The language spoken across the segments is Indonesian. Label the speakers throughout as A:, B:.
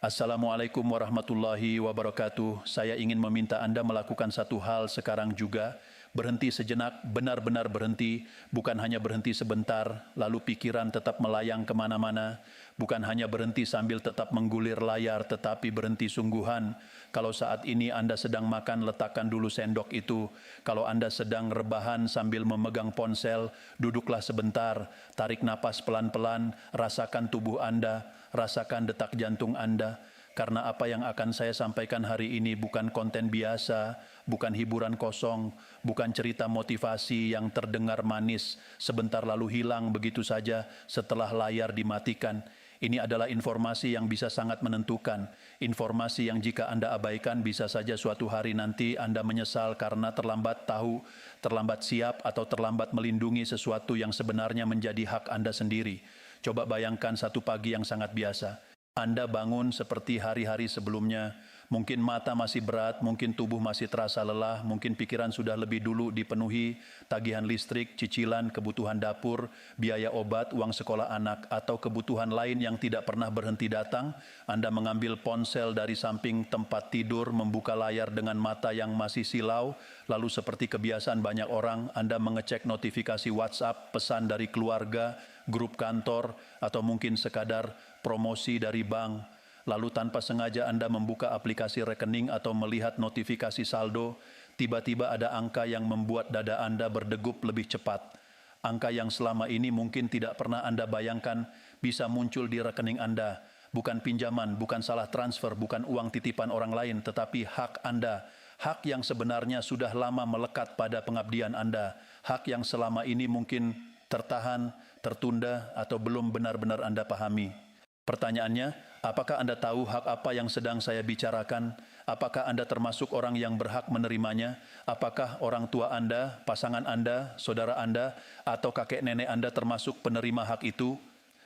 A: Assalamualaikum warahmatullahi wabarakatuh. Saya ingin meminta Anda melakukan satu hal sekarang juga. Berhenti sejenak, benar-benar berhenti. Bukan hanya berhenti sebentar, lalu pikiran tetap melayang kemana-mana. Bukan hanya berhenti sambil tetap menggulir layar, tetapi berhenti sungguhan. Kalau saat ini Anda sedang makan, letakkan dulu sendok itu. Kalau Anda sedang rebahan sambil memegang ponsel, duduklah sebentar. Tarik napas pelan-pelan, rasakan tubuh Anda, rasakan detak jantung Anda. Karena apa yang akan saya sampaikan hari ini bukan konten biasa, bukan hiburan kosong, bukan cerita motivasi yang terdengar manis, sebentar lalu hilang begitu saja setelah layar dimatikan. Ini adalah informasi yang bisa sangat menentukan. Informasi yang jika Anda abaikan bisa saja suatu hari nanti Anda menyesal karena terlambat tahu, terlambat siap, atau terlambat melindungi sesuatu yang sebenarnya menjadi hak Anda sendiri. Coba bayangkan satu pagi yang sangat biasa. Anda bangun seperti hari-hari sebelumnya, mungkin mata masih berat, mungkin tubuh masih terasa lelah, mungkin pikiran sudah lebih dulu dipenuhi, tagihan listrik, cicilan, kebutuhan dapur, biaya obat, uang sekolah anak, atau kebutuhan lain yang tidak pernah berhenti datang. Anda mengambil ponsel dari samping tempat tidur, membuka layar dengan mata yang masih silau, lalu seperti kebiasaan banyak orang, Anda mengecek notifikasi WhatsApp, pesan dari keluarga, grup kantor, atau mungkin sekadar promosi dari bank. Lalu tanpa sengaja Anda membuka aplikasi rekening atau melihat notifikasi saldo, tiba-tiba ada angka yang membuat dada Anda berdegup lebih cepat. Angka yang selama ini mungkin tidak pernah Anda bayangkan bisa muncul di rekening Anda. Bukan pinjaman, bukan salah transfer, bukan uang titipan orang lain, tetapi hak Anda. Hak yang sebenarnya sudah lama melekat pada pengabdian Anda. Hak yang selama ini mungkin tertahan, tertunda, atau belum benar-benar Anda pahami. Pertanyaannya, apakah Anda tahu hak apa yang sedang saya bicarakan? Apakah Anda termasuk orang yang berhak menerimanya? Apakah orang tua Anda, pasangan Anda, saudara Anda, atau kakek nenek Anda termasuk penerima hak itu?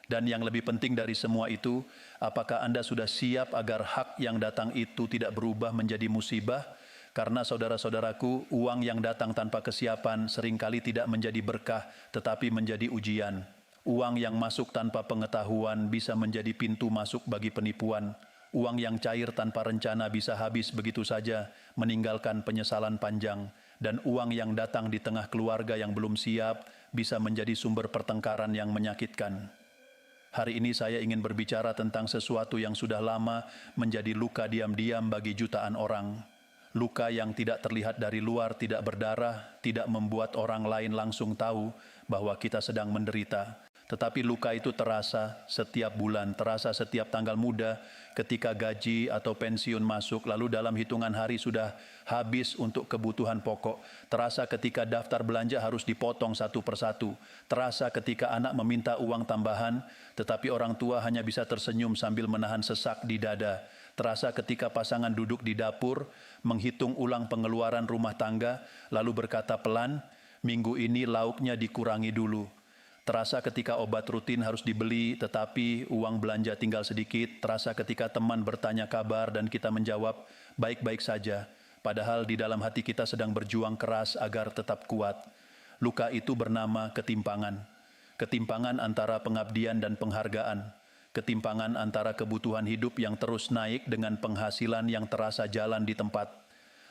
A: Dan yang lebih penting dari semua itu, apakah Anda sudah siap agar hak yang datang itu tidak berubah menjadi musibah? Karena saudara-saudaraku, uang yang datang tanpa kesiapan seringkali tidak menjadi berkah, tetapi menjadi ujian. Uang yang masuk tanpa pengetahuan bisa menjadi pintu masuk bagi penipuan. Uang yang cair tanpa rencana bisa habis begitu saja, meninggalkan penyesalan panjang. Dan uang yang datang di tengah keluarga yang belum siap bisa menjadi sumber pertengkaran yang menyakitkan. Hari ini saya ingin berbicara tentang sesuatu yang sudah lama menjadi luka diam-diam bagi jutaan orang. Luka yang tidak terlihat dari luar, tidak berdarah, tidak membuat orang lain langsung tahu bahwa kita sedang menderita. Tetapi luka itu terasa setiap bulan, terasa setiap tanggal muda ketika gaji atau pensiun masuk, lalu dalam hitungan hari sudah habis untuk kebutuhan pokok. Terasa ketika daftar belanja harus dipotong satu persatu. Terasa ketika anak meminta uang tambahan, tetapi orang tua hanya bisa tersenyum sambil menahan sesak di dada. Terasa ketika pasangan duduk di dapur, menghitung ulang pengeluaran rumah tangga, lalu berkata pelan, minggu ini lauknya dikurangi dulu. Terasa ketika obat rutin harus dibeli, tetapi uang belanja tinggal sedikit. Terasa ketika teman bertanya kabar dan kita menjawab, baik-baik saja. Padahal di dalam hati kita sedang berjuang keras agar tetap kuat. Luka itu bernama ketimpangan. Ketimpangan antara pengabdian dan penghargaan. Ketimpangan antara kebutuhan hidup yang terus naik dengan penghasilan yang terasa jalan di tempat.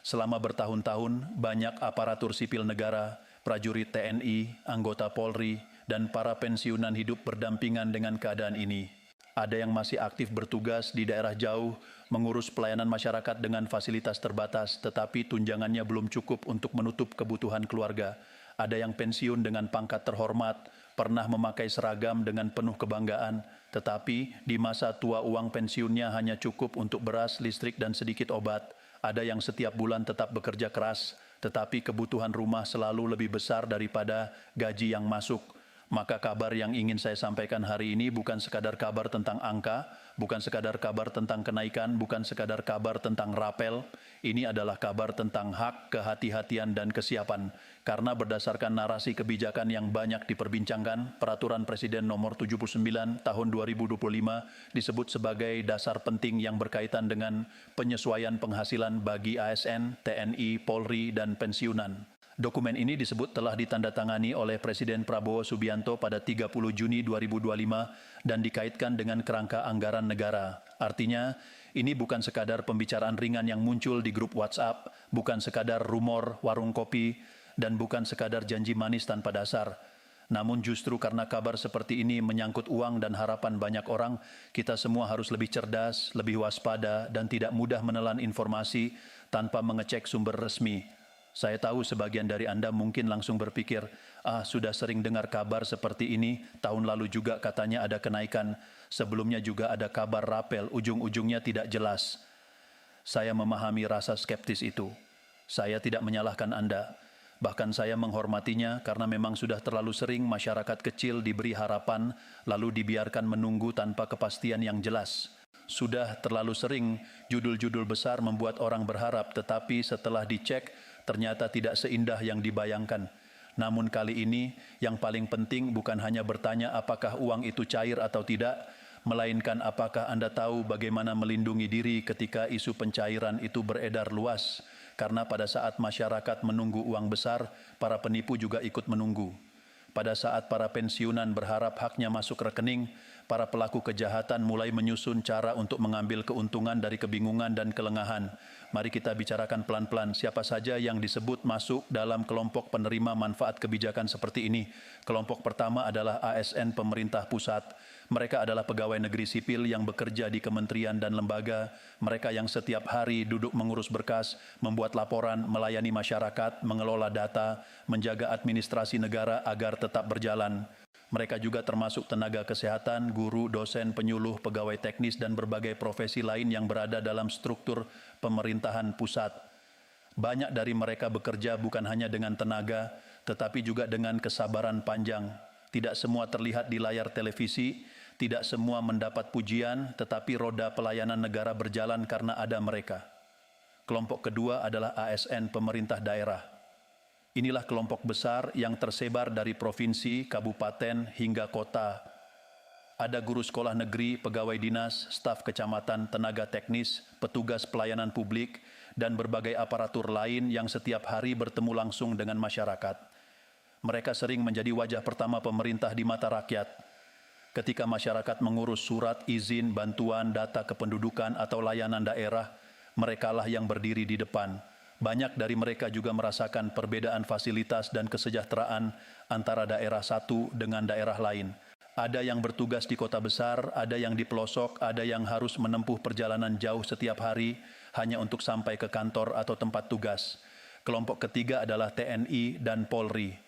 A: Selama bertahun-tahun, banyak aparatur sipil negara, prajurit TNI, anggota Polri, dan para pensiunan hidup berdampingan dengan keadaan ini. Ada yang masih aktif bertugas di daerah jauh, mengurus pelayanan masyarakat dengan fasilitas terbatas, tetapi tunjangannya belum cukup untuk menutup kebutuhan keluarga. Ada yang pensiun dengan pangkat terhormat, pernah memakai seragam dengan penuh kebanggaan, tetapi di masa tua uang pensiunnya hanya cukup untuk beras, listrik, dan sedikit obat. Ada yang setiap bulan tetap bekerja keras, tetapi kebutuhan rumah selalu lebih besar daripada gaji yang masuk. Maka kabar yang ingin saya sampaikan hari ini bukan sekadar kabar tentang angka, bukan sekadar kabar tentang kenaikan, bukan sekadar kabar tentang rapel. Ini adalah kabar tentang hak, kehati-hatian, dan kesiapan. Karena berdasarkan narasi kebijakan yang banyak diperbincangkan, Peraturan Presiden Nomor 79 Tahun 2025 disebut sebagai dasar penting yang berkaitan dengan penyesuaian penghasilan bagi ASN, TNI, Polri, dan pensiunan. Dokumen ini disebut telah ditandatangani oleh Presiden Prabowo Subianto pada 30 Juni 2025 dan dikaitkan dengan kerangka anggaran negara. Artinya, ini bukan sekadar pembicaraan ringan yang muncul di grup WhatsApp, bukan sekadar rumor warung kopi, dan bukan sekadar janji manis tanpa dasar. Namun justru karena kabar seperti ini menyangkut uang dan harapan banyak orang, kita semua harus lebih cerdas, lebih waspada, dan tidak mudah menelan informasi tanpa mengecek sumber resmi. Saya tahu sebagian dari Anda mungkin langsung berpikir, sudah sering dengar kabar seperti ini, tahun lalu juga katanya ada kenaikan, sebelumnya juga ada kabar rapel, ujung-ujungnya tidak jelas. Saya memahami rasa skeptis itu. Saya tidak menyalahkan Anda. Bahkan saya menghormatinya karena memang sudah terlalu sering masyarakat kecil diberi harapan, lalu dibiarkan menunggu tanpa kepastian yang jelas. Sudah terlalu sering judul-judul besar membuat orang berharap, tetapi setelah dicek, ternyata tidak seindah yang dibayangkan. Namun kali ini, yang paling penting bukan hanya bertanya apakah uang itu cair atau tidak, melainkan apakah Anda tahu bagaimana melindungi diri ketika isu pencairan itu beredar luas. Karena pada saat masyarakat menunggu uang besar, para penipu juga ikut menunggu. Pada saat para pensiunan berharap haknya masuk rekening, para pelaku kejahatan mulai menyusun cara untuk mengambil keuntungan dari kebingungan dan kelengahan. Mari kita bicarakan pelan-pelan siapa saja yang disebut masuk dalam kelompok penerima manfaat kebijakan seperti ini. Kelompok pertama adalah ASN pemerintah pusat. Mereka adalah pegawai negeri sipil yang bekerja di kementerian dan lembaga. Mereka yang setiap hari duduk mengurus berkas, membuat laporan, melayani masyarakat, mengelola data, menjaga administrasi negara agar tetap berjalan. Mereka juga termasuk tenaga kesehatan, guru, dosen, penyuluh, pegawai teknis, dan berbagai profesi lain yang berada dalam struktur pemerintahan pusat. Banyak dari mereka bekerja bukan hanya dengan tenaga, tetapi juga dengan kesabaran panjang. Tidak semua terlihat di layar televisi, tidak semua mendapat pujian, tetapi roda pelayanan negara berjalan karena ada mereka. Kelompok kedua adalah ASN pemerintah daerah. Inilah kelompok besar yang tersebar dari provinsi, kabupaten, hingga kota. Ada guru sekolah negeri, pegawai dinas, staf kecamatan, tenaga teknis, petugas pelayanan publik, dan berbagai aparatur lain yang setiap hari bertemu langsung dengan masyarakat. Mereka sering menjadi wajah pertama pemerintah di mata rakyat. Ketika masyarakat mengurus surat, izin, bantuan, data kependudukan, atau layanan daerah, merekalah yang berdiri di depan. Banyak dari mereka juga merasakan perbedaan fasilitas dan kesejahteraan antara daerah satu dengan daerah lain. Ada yang bertugas di kota besar, ada yang di pelosok, ada yang harus menempuh perjalanan jauh setiap hari hanya untuk sampai ke kantor atau tempat tugas. Kelompok ketiga adalah TNI dan Polri.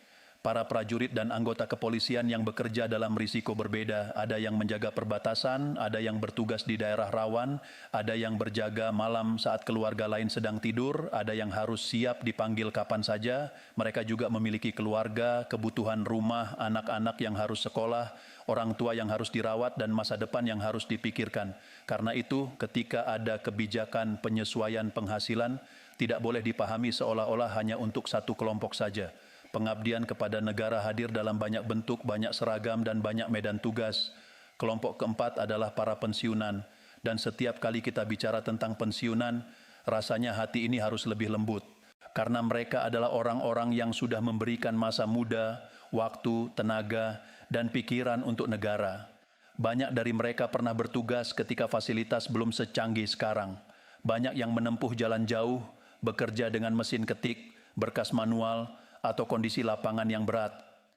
A: Para prajurit dan anggota kepolisian yang bekerja dalam risiko berbeda. Ada yang menjaga perbatasan, ada yang bertugas di daerah rawan, ada yang berjaga malam saat keluarga lain sedang tidur, ada yang harus siap dipanggil kapan saja. Mereka juga memiliki keluarga, kebutuhan rumah, anak-anak yang harus sekolah, orang tua yang harus dirawat, dan masa depan yang harus dipikirkan. Karena itu, ketika ada kebijakan penyesuaian penghasilan, tidak boleh dipahami seolah-olah hanya untuk satu kelompok saja. Pengabdian kepada negara hadir dalam banyak bentuk, banyak seragam, dan banyak medan tugas. Kelompok keempat adalah para pensiunan. Dan setiap kali kita bicara tentang pensiunan, rasanya hati ini harus lebih lembut. Karena mereka adalah orang-orang yang sudah memberikan masa muda, waktu, tenaga, dan pikiran untuk negara. Banyak dari mereka pernah bertugas ketika fasilitas belum secanggih sekarang. Banyak yang menempuh jalan jauh, bekerja dengan mesin ketik, berkas manual, atau kondisi lapangan yang berat.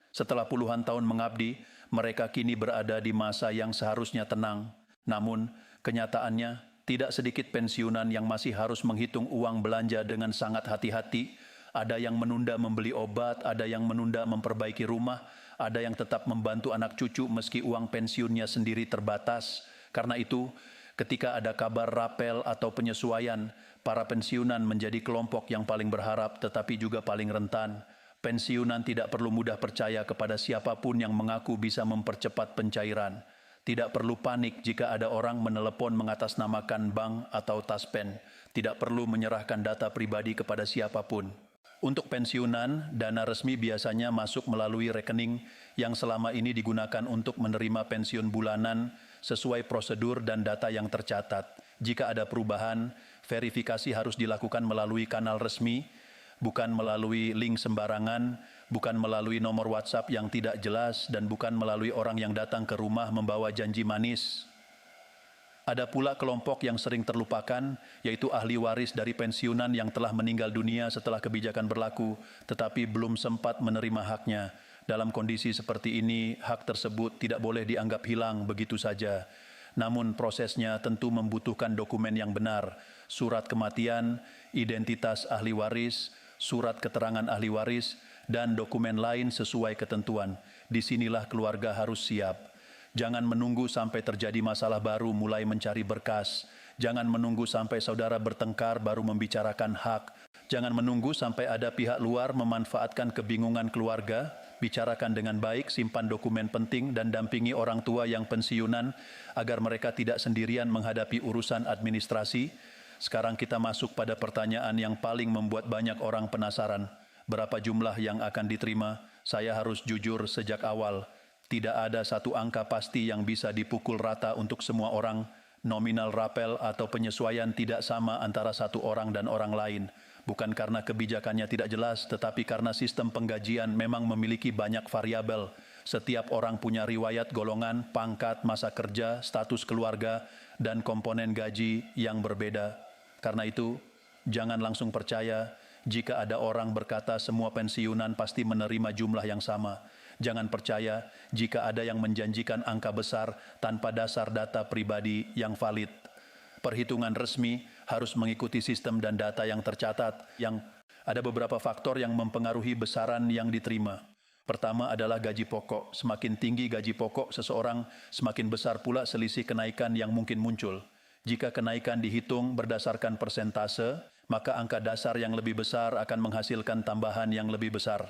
A: Setelah puluhan tahun mengabdi, mereka kini berada di masa yang seharusnya tenang. Namun, kenyataannya, tidak sedikit pensiunan yang masih harus menghitung uang belanja dengan sangat hati-hati. Ada yang menunda membeli obat, ada yang menunda memperbaiki rumah, ada yang tetap membantu anak cucu meski uang pensiunnya sendiri terbatas. Karena itu, ketika ada kabar rapel atau penyesuaian, para pensiunan menjadi kelompok yang paling berharap tetapi juga paling rentan. Pensiunan tidak perlu mudah percaya kepada siapapun yang mengaku bisa mempercepat pencairan. Tidak perlu panik jika ada orang menelepon mengatasnamakan bank atau taspen. Tidak perlu menyerahkan data pribadi kepada siapapun. Untuk pensiunan, dana resmi biasanya masuk melalui rekening yang selama ini digunakan untuk menerima pensiun bulanan sesuai prosedur dan data yang tercatat. Jika ada perubahan, verifikasi harus dilakukan melalui kanal resmi. bukan melalui link sembarangan, bukan melalui nomor WhatsApp yang tidak jelas, dan bukan melalui orang yang datang ke rumah membawa janji manis. Ada pula kelompok yang sering terlupakan, yaitu ahli waris dari pensiunan yang telah meninggal dunia setelah kebijakan berlaku, tetapi belum sempat menerima haknya. Dalam kondisi seperti ini, hak tersebut tidak boleh dianggap hilang begitu saja. Namun prosesnya tentu membutuhkan dokumen yang benar, surat kematian, identitas ahli waris, surat keterangan ahli waris, dan dokumen lain sesuai ketentuan. Disinilah keluarga harus siap. Jangan menunggu sampai terjadi masalah baru mulai mencari berkas. Jangan menunggu sampai saudara bertengkar baru membicarakan hak. Jangan menunggu sampai ada pihak luar memanfaatkan kebingungan keluarga. Bicarakan dengan baik, simpan dokumen penting dan dampingi orang tua yang pensiunan agar mereka tidak sendirian menghadapi urusan administrasi. Sekarang kita masuk pada pertanyaan yang paling membuat banyak orang penasaran. Berapa jumlah yang akan diterima? Saya harus jujur sejak awal. Tidak ada satu angka pasti yang bisa dipukul rata untuk semua orang. Nominal rapel atau penyesuaian tidak sama antara satu orang dan orang lain. Bukan karena kebijakannya tidak jelas, tetapi karena sistem penggajian memang memiliki banyak variabel. Setiap orang punya riwayat golongan, pangkat, masa kerja, status keluarga, dan komponen gaji yang berbeda. Karena itu, jangan langsung percaya jika ada orang berkata semua pensiunan pasti menerima jumlah yang sama. Jangan percaya jika ada yang menjanjikan angka besar tanpa dasar data pribadi yang valid. Perhitungan resmi harus mengikuti sistem dan data yang tercatat. Ada beberapa faktor yang mempengaruhi besaran yang diterima. Pertama adalah gaji pokok. Semakin tinggi gaji pokok seseorang, semakin besar pula selisih kenaikan yang mungkin muncul. Jika kenaikan dihitung berdasarkan persentase, maka angka dasar yang lebih besar akan menghasilkan tambahan yang lebih besar.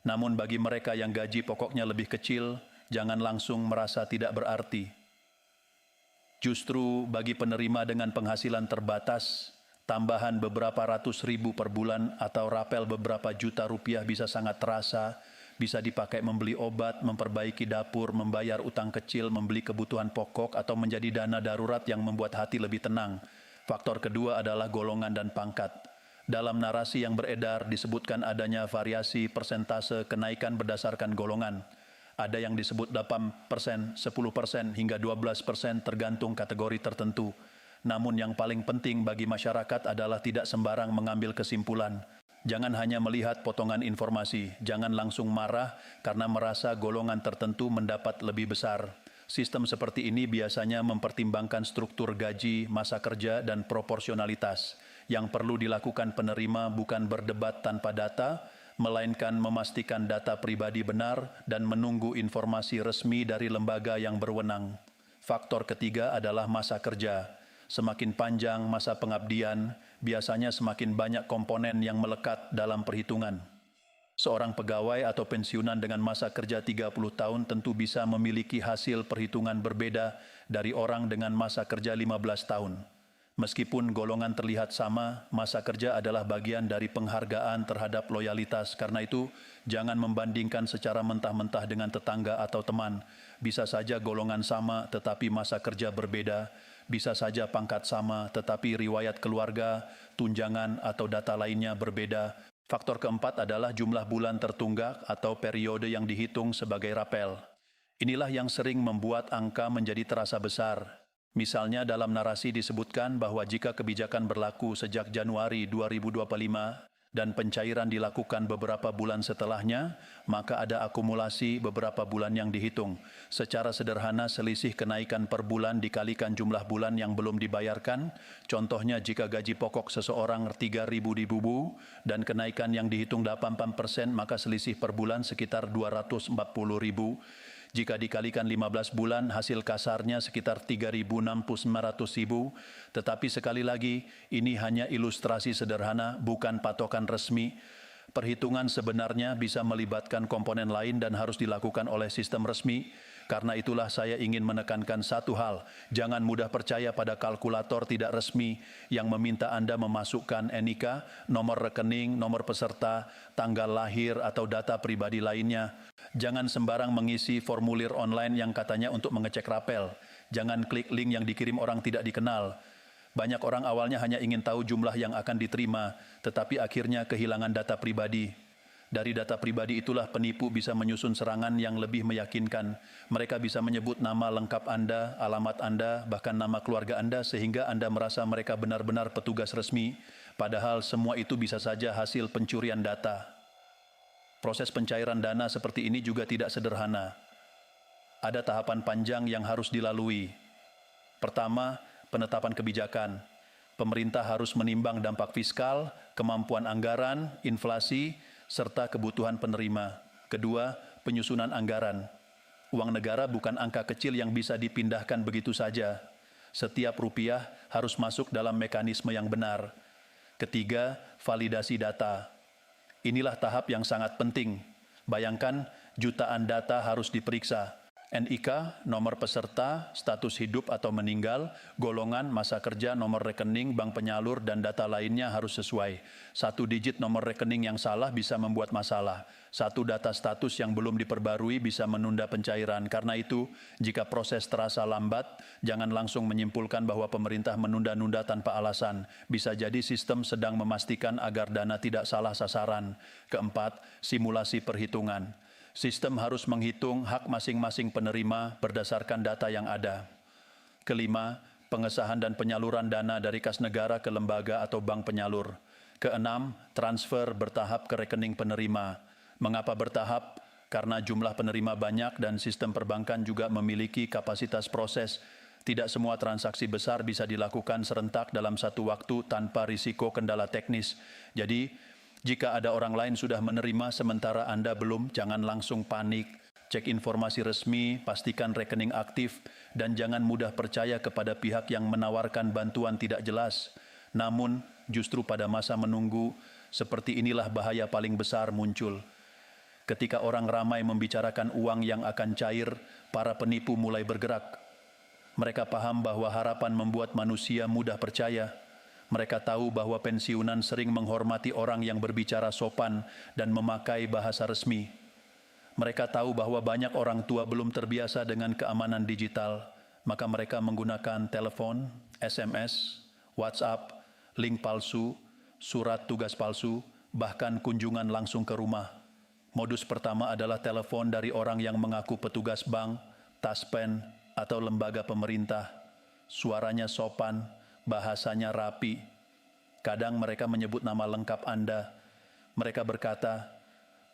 A: Namun bagi mereka yang gaji pokoknya lebih kecil, jangan langsung merasa tidak berarti. Justru bagi penerima dengan penghasilan terbatas, tambahan beberapa ratus ribu per bulan atau rapel beberapa juta rupiah bisa sangat terasa, bisa dipakai membeli obat, memperbaiki dapur, membayar utang kecil, membeli kebutuhan pokok, atau menjadi dana darurat yang membuat hati lebih tenang. Faktor kedua adalah golongan dan pangkat. Dalam narasi yang beredar disebutkan adanya variasi persentase kenaikan berdasarkan golongan. Ada yang disebut 8%, 10%, hingga 12% tergantung kategori tertentu. Namun yang paling penting bagi masyarakat adalah tidak sembarang mengambil kesimpulan. Jangan hanya melihat potongan informasi, jangan langsung marah karena merasa golongan tertentu mendapat lebih besar. Sistem seperti ini biasanya mempertimbangkan struktur gaji, masa kerja, dan proporsionalitas. Yang perlu dilakukan penerima bukan berdebat tanpa data, melainkan memastikan data pribadi benar dan menunggu informasi resmi dari lembaga yang berwenang. Faktor ketiga adalah masa kerja. Semakin panjang masa pengabdian, biasanya semakin banyak komponen yang melekat dalam perhitungan. Seorang pegawai atau pensiunan dengan masa kerja 30 tahun tentu bisa memiliki hasil perhitungan berbeda dari orang dengan masa kerja 15 tahun. Meskipun golongan terlihat sama, masa kerja adalah bagian dari penghargaan terhadap loyalitas. Karena itu, jangan membandingkan secara mentah-mentah dengan tetangga atau teman. Bisa saja golongan sama tetapi masa kerja berbeda. Bisa saja pangkat sama tetapi riwayat keluarga, tunjangan atau data lainnya berbeda. Faktor keempat adalah jumlah bulan tertunggak atau periode yang dihitung sebagai rapel. Inilah yang sering membuat angka menjadi terasa besar. Misalnya dalam narasi disebutkan bahwa jika kebijakan berlaku sejak Januari 2025 dan pencairan dilakukan beberapa bulan setelahnya, maka ada akumulasi beberapa bulan yang dihitung. Secara sederhana, selisih kenaikan per bulan dikalikan jumlah bulan yang belum dibayarkan. Contohnya, jika gaji pokok seseorang 3.000 ribu dan kenaikan yang dihitung 8%, maka selisih per bulan sekitar 240 ribu. Jika dikalikan 15 bulan, hasil kasarnya sekitar 3.900 ribu. Tetapi sekali lagi, ini hanya ilustrasi sederhana, bukan patokan resmi. Perhitungan sebenarnya bisa melibatkan komponen lain dan harus dilakukan oleh sistem resmi. Karena itulah saya ingin menekankan satu hal, jangan mudah percaya pada kalkulator tidak resmi yang meminta Anda memasukkan NIK, nomor rekening, nomor peserta, tanggal lahir, atau data pribadi lainnya. Jangan sembarang mengisi formulir online yang katanya untuk mengecek rapel. Jangan klik link yang dikirim orang tidak dikenal. Banyak orang awalnya hanya ingin tahu jumlah yang akan diterima, tetapi akhirnya kehilangan data pribadi. Dari data pribadi itulah penipu bisa menyusun serangan yang lebih meyakinkan. Mereka bisa menyebut nama lengkap Anda, alamat Anda, bahkan nama keluarga Anda sehingga Anda merasa mereka benar-benar petugas resmi, padahal semua itu bisa saja hasil pencurian data. Proses pencairan dana seperti ini juga tidak sederhana. Ada tahapan panjang yang harus dilalui. Pertama, penetapan kebijakan. Pemerintah harus menimbang dampak fiskal, kemampuan anggaran, inflasi, serta kebutuhan penerima. Kedua, penyusunan anggaran. Uang negara bukan angka kecil yang bisa dipindahkan begitu saja. Setiap rupiah harus masuk dalam mekanisme yang benar. Ketiga, validasi data. Inilah tahap yang sangat penting. Bayangkan, jutaan data harus diperiksa. NIK, nomor peserta, status hidup atau meninggal, golongan, masa kerja, nomor rekening, bank penyalur, dan data lainnya harus sesuai. Satu digit nomor rekening yang salah bisa membuat masalah. Satu data status yang belum diperbarui bisa menunda pencairan. Karena itu, jika proses terasa lambat, jangan langsung menyimpulkan bahwa pemerintah menunda-nunda tanpa alasan. Bisa jadi sistem sedang memastikan agar dana tidak salah sasaran. Keempat, simulasi perhitungan. Sistem harus menghitung hak masing-masing penerima berdasarkan data yang ada. Kelima, pengesahan dan penyaluran dana dari kas negara ke lembaga atau bank penyalur. Keenam, transfer bertahap ke rekening penerima. Mengapa bertahap? Karena jumlah penerima banyak dan sistem perbankan juga memiliki kapasitas proses. Tidak semua transaksi besar bisa dilakukan serentak dalam satu waktu tanpa risiko kendala teknis. Jadi, jika ada orang lain sudah menerima sementara Anda belum, jangan langsung panik. Cek informasi resmi, pastikan rekening aktif, dan jangan mudah percaya kepada pihak yang menawarkan bantuan tidak jelas. Namun, justru pada masa menunggu, seperti inilah bahaya paling besar muncul. Ketika orang ramai membicarakan uang yang akan cair, para penipu mulai bergerak. Mereka paham bahwa harapan membuat manusia mudah percaya. Mereka tahu bahwa pensiunan sering menghormati orang yang berbicara sopan dan memakai bahasa resmi. Mereka tahu bahwa banyak orang tua belum terbiasa dengan keamanan digital, maka mereka menggunakan telepon, SMS, WhatsApp, link palsu, surat tugas palsu, bahkan kunjungan langsung ke rumah. Modus pertama adalah telepon dari orang yang mengaku petugas bank, taspen, atau lembaga pemerintah. Suaranya sopan, bahasanya rapi. Kadang mereka menyebut nama lengkap Anda. Mereka berkata,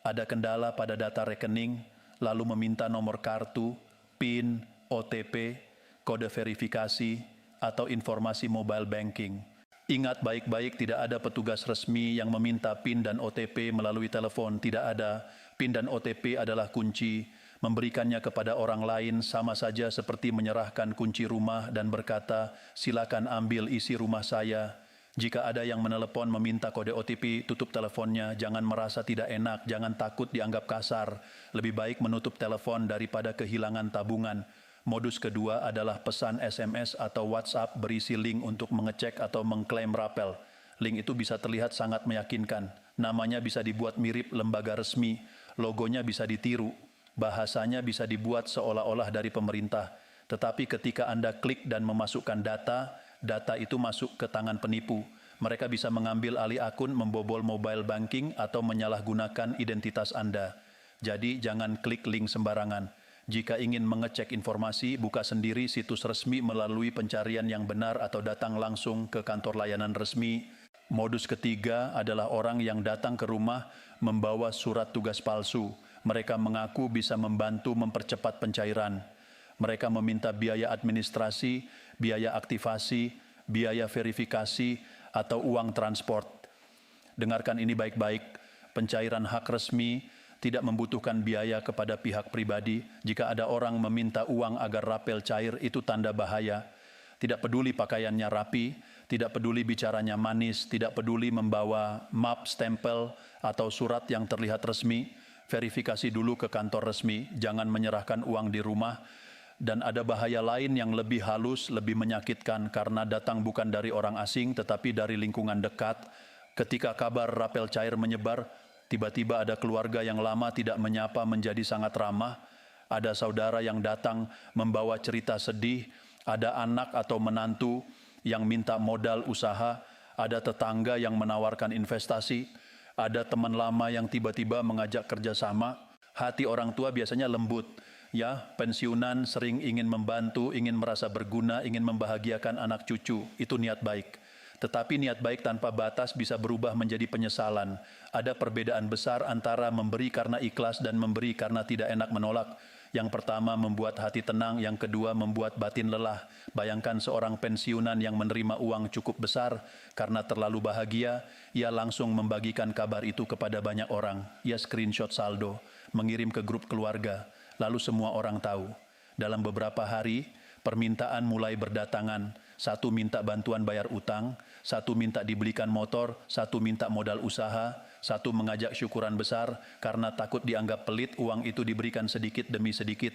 A: ada kendala pada data rekening, lalu meminta nomor kartu, PIN, OTP, kode verifikasi, atau informasi mobile banking. Ingat baik-baik, tidak ada petugas resmi yang meminta PIN dan OTP melalui telepon. Tidak ada. PIN dan OTP adalah kunci. Memberikannya kepada orang lain sama saja seperti menyerahkan kunci rumah dan berkata, silakan ambil isi rumah saya. Jika ada yang menelepon meminta kode OTP, tutup teleponnya. Jangan merasa tidak enak, jangan takut dianggap kasar. Lebih baik menutup telepon daripada kehilangan tabungan. Modus kedua adalah pesan SMS atau WhatsApp berisi link untuk mengecek atau mengklaim rapel. Link itu bisa terlihat sangat meyakinkan. Namanya bisa dibuat mirip lembaga resmi, logonya bisa ditiru. Bahasanya bisa dibuat seolah-olah dari pemerintah. Tetapi ketika Anda klik dan memasukkan data, data itu masuk ke tangan penipu. Mereka bisa mengambil alih akun, membobol mobile banking, atau menyalahgunakan identitas Anda. Jadi jangan klik link sembarangan. Jika ingin mengecek informasi, buka sendiri situs resmi melalui pencarian yang benar atau datang langsung ke kantor layanan resmi. Modus ketiga adalah orang yang datang ke rumah membawa surat tugas palsu. Mereka mengaku bisa membantu mempercepat pencairan. Mereka meminta biaya administrasi, biaya aktivasi, biaya verifikasi, atau uang transport. Dengarkan ini baik-baik, pencairan hak resmi tidak membutuhkan biaya kepada pihak pribadi. Jika ada orang meminta uang agar rapel cair, itu tanda bahaya. Tidak peduli pakaiannya rapi, tidak peduli bicaranya manis, tidak peduli membawa map, stempel, atau surat yang terlihat resmi. Verifikasi dulu ke kantor resmi, jangan menyerahkan uang di rumah. Dan ada bahaya lain yang lebih halus, lebih menyakitkan karena datang bukan dari orang asing tetapi dari lingkungan dekat. Ketika kabar rapel cair menyebar, tiba-tiba ada keluarga yang lama tidak menyapa menjadi sangat ramah. Ada saudara yang datang membawa cerita sedih, ada anak atau menantu yang minta modal usaha, ada tetangga yang menawarkan investasi, ada teman lama yang tiba-tiba mengajak kerjasama. Hati orang tua biasanya lembut, ya, pensiunan sering ingin membantu, ingin merasa berguna, ingin membahagiakan anak cucu, itu niat baik. Tetapi niat baik tanpa batas bisa berubah menjadi penyesalan. Ada perbedaan besar antara memberi karena ikhlas dan memberi karena tidak enak menolak. Yang pertama membuat hati tenang, yang kedua membuat batin lelah. Bayangkan seorang pensiunan yang menerima uang cukup besar karena terlalu bahagia, ia langsung membagikan kabar itu kepada banyak orang. Ia screenshot saldo, mengirim ke grup keluarga, lalu semua orang tahu. Dalam beberapa hari, permintaan mulai berdatangan. Satu minta bantuan bayar utang, satu minta dibelikan motor, satu minta modal usaha, satu mengajak syukuran besar karena takut dianggap pelit, uang itu diberikan sedikit demi sedikit.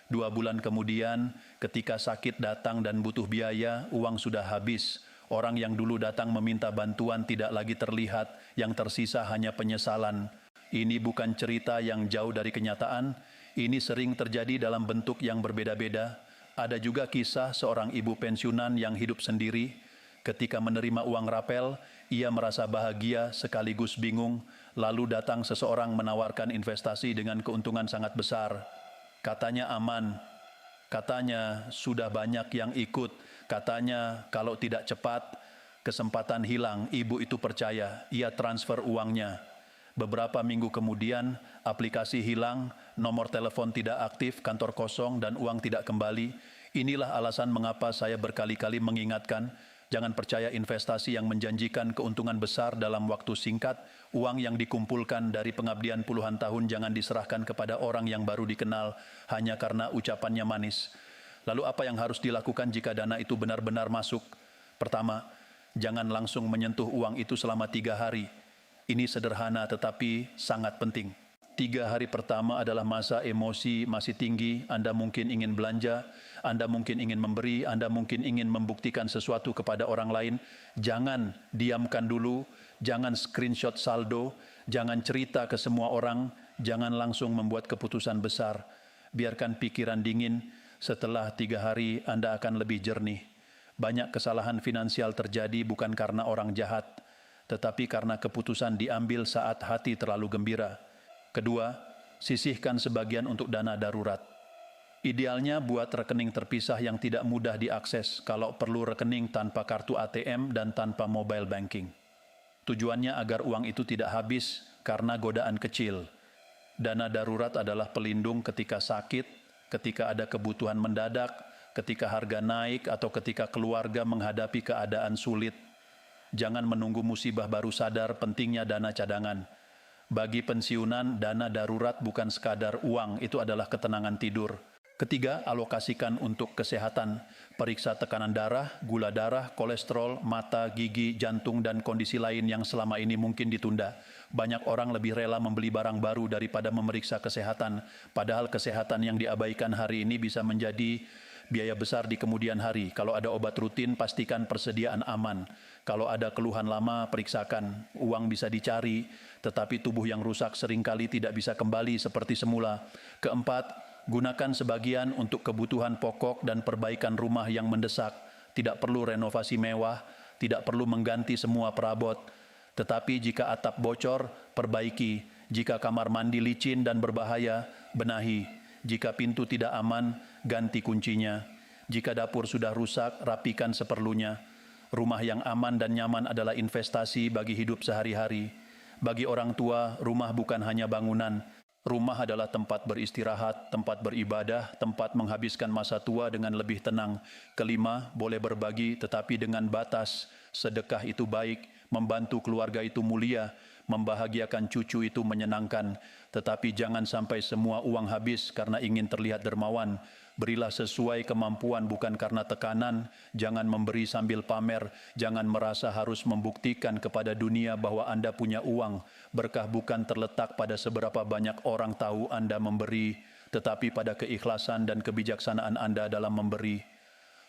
A: 2 bulan kemudian, ketika sakit datang dan butuh biaya, uang sudah habis. Orang yang dulu datang meminta bantuan tidak lagi terlihat, yang tersisa hanya penyesalan. Ini bukan cerita yang jauh dari kenyataan, ini sering terjadi dalam bentuk yang berbeda-beda. Ada juga kisah seorang ibu pensiunan yang hidup sendiri. Ketika menerima uang rapel, ia merasa bahagia sekaligus bingung. Lalu datang seseorang menawarkan investasi dengan keuntungan sangat besar. Katanya aman, katanya sudah banyak yang ikut, katanya kalau tidak cepat, kesempatan hilang. Ibu itu percaya, ia transfer uangnya. Beberapa minggu kemudian, aplikasi hilang, nomor telepon tidak aktif, kantor kosong, dan uang tidak kembali. Inilah alasan mengapa saya berkali-kali mengingatkan, jangan percaya investasi yang menjanjikan keuntungan besar dalam waktu singkat. Uang yang dikumpulkan dari pengabdian puluhan tahun jangan diserahkan kepada orang yang baru dikenal hanya karena ucapannya manis. Lalu apa yang harus dilakukan jika dana itu benar-benar masuk? Pertama, jangan langsung menyentuh uang itu selama 3 hari. Ini sederhana tetapi sangat penting. 3 hari pertama adalah masa emosi masih tinggi, Anda mungkin ingin belanja, Anda mungkin ingin memberi, Anda mungkin ingin membuktikan sesuatu kepada orang lain. Jangan diamkan dulu, jangan screenshot saldo, jangan cerita ke semua orang, jangan langsung membuat keputusan besar. Biarkan pikiran dingin, setelah 3 hari Anda akan lebih jernih. Banyak kesalahan finansial terjadi bukan karena orang jahat, tetapi karena keputusan diambil saat hati terlalu gembira. Kedua, sisihkan sebagian untuk dana darurat. Idealnya buat rekening terpisah yang tidak mudah diakses, kalau perlu rekening tanpa kartu ATM dan tanpa mobile banking. Tujuannya agar uang itu tidak habis karena godaan kecil. Dana darurat adalah pelindung ketika sakit, ketika ada kebutuhan mendadak, ketika harga naik, atau ketika keluarga menghadapi keadaan sulit. Jangan menunggu musibah baru sadar pentingnya dana cadangan. Bagi pensiunan, dana darurat bukan sekadar uang, itu adalah ketenangan tidur. Ketiga, alokasikan untuk kesehatan. Periksa tekanan darah, gula darah, kolesterol, mata, gigi, jantung, dan kondisi lain yang selama ini mungkin ditunda. Banyak orang lebih rela membeli barang baru daripada memeriksa kesehatan. Padahal kesehatan yang diabaikan hari ini bisa menjadi biaya besar di kemudian hari. Kalau ada obat rutin, pastikan persediaan aman. Kalau ada keluhan lama, periksakan. Uang bisa dicari, tetapi tubuh yang rusak seringkali tidak bisa kembali seperti semula. Keempat, gunakan sebagian untuk kebutuhan pokok dan perbaikan rumah yang mendesak. Tidak perlu renovasi mewah, tidak perlu mengganti semua perabot. Tetapi jika atap bocor, perbaiki. Jika kamar mandi licin dan berbahaya, benahi. Jika pintu tidak aman, ganti kuncinya. Jika dapur sudah rusak, rapikan seperlunya. Rumah yang aman dan nyaman adalah investasi bagi hidup sehari-hari. Bagi orang tua, rumah bukan hanya bangunan. Rumah adalah tempat beristirahat, tempat beribadah, tempat menghabiskan masa tua dengan lebih tenang. Kelima, boleh berbagi tetapi dengan batas. Sedekah itu baik, membantu keluarga itu mulia, membahagiakan cucu itu menyenangkan. Tetapi jangan sampai semua uang habis karena ingin terlihat dermawan. Berilah sesuai kemampuan bukan karena tekanan. Jangan memberi sambil pamer. Jangan merasa harus membuktikan kepada dunia bahwa Anda punya uang. Berkah bukan terletak pada seberapa banyak orang tahu Anda memberi, tetapi pada keikhlasan dan kebijaksanaan Anda dalam memberi.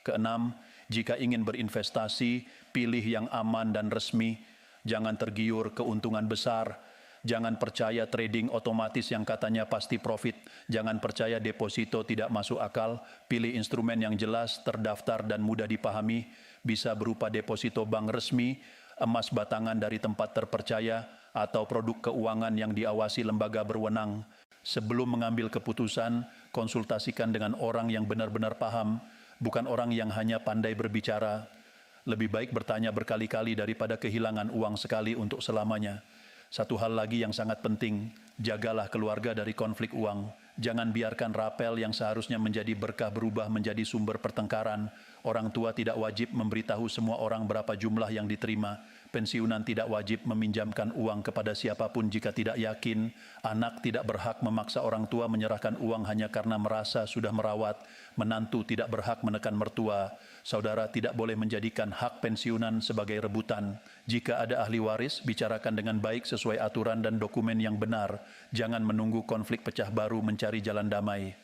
A: Keenam, jika ingin berinvestasi, pilih yang aman dan resmi. Jangan tergiur keuntungan besar. Jangan percaya trading otomatis yang katanya pasti profit. Jangan percaya deposito tidak masuk akal. Pilih instrumen yang jelas, terdaftar, dan mudah dipahami. bisa berupa deposito bank resmi, emas batangan dari tempat terpercaya, atau produk keuangan yang diawasi lembaga berwenang. Sebelum mengambil keputusan, konsultasikan dengan orang yang benar-benar paham, bukan orang yang hanya pandai berbicara. Lebih baik bertanya berkali-kali daripada kehilangan uang sekali untuk selamanya. Satu hal lagi yang sangat penting, jagalah keluarga dari konflik uang. Jangan biarkan rapel yang seharusnya menjadi berkah berubah menjadi sumber pertengkaran. Orang tua tidak wajib memberitahu semua orang berapa jumlah yang diterima. Pensiunan tidak wajib meminjamkan uang kepada siapapun jika tidak yakin. Anak tidak berhak memaksa orang tua menyerahkan uang hanya karena merasa sudah merawat. Menantu tidak berhak menekan mertua. Saudara tidak boleh menjadikan hak pensiunan sebagai rebutan. Jika ada ahli waris, bicarakan dengan baik sesuai aturan dan dokumen yang benar. Jangan menunggu konflik pecah baru mencari jalan damai.